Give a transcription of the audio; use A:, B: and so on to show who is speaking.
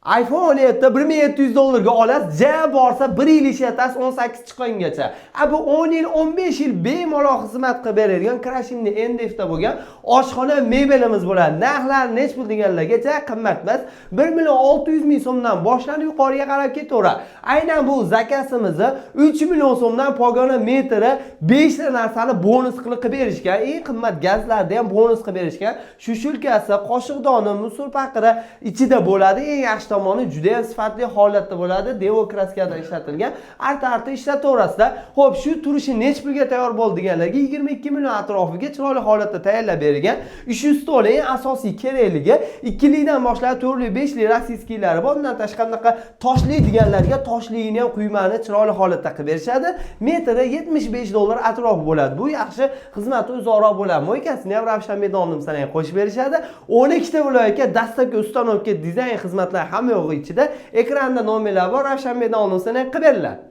A: iPhone 17 $1700 olasiz. Ja borsa 1 yil ishlatasiz 18 chiqqangacha. Bu 10 yil, 15 yil bemalol xizmat qilib beradigan Krashimni NDF'da bo'lgan oshxona mebelimiz bo'ladi. Narxlar nech pul deganlargacha qimmat emas. 1.600.000 so'mdan boshlanib yuqoriga qarab ketaveradi. Aynan bu zakasimizni 3 million so'mdan pogona metri 5 ta narsani bonus qilib berishgan. Eng qimmat gazlarni ham bonus qilib berishgan. Shu shulkasi, qoshiqdoni, musul paqiri ichida bo'ladi. Eng yaxshi tomoni juda ham sifatli holatda bo'ladi. Devo kraskada ishlatilgan. Arta ishlataverasizda. Xo'p, shu turishi nech pulga tayyor bo'ldi deganlarga 22 million atrofiga chiroyli holatda tayyorlab berilgan. Ish ustoli eng asosiy kerakligi 2 likdan boshlab 4 lik, 5 lik rossiyskiylari bor. Bundan tashqari toshli deganlarga toshligini ham quymani chiroyli holatda qilib berishadi. Metri $75 atrofi bo'ladi. Bu yaxshi xizmati uzoqroq bo'ladi. Mo'ykasini ham Ravshan Medonovni sanay qo'shib berishadi. 12 ta viloyatga dastlabki ustanovka dizayn xizmatlar hamma yo'g'i ichida. Ekranda nomerlar bor. Ravshan Medonovni sanay qilib beriladi.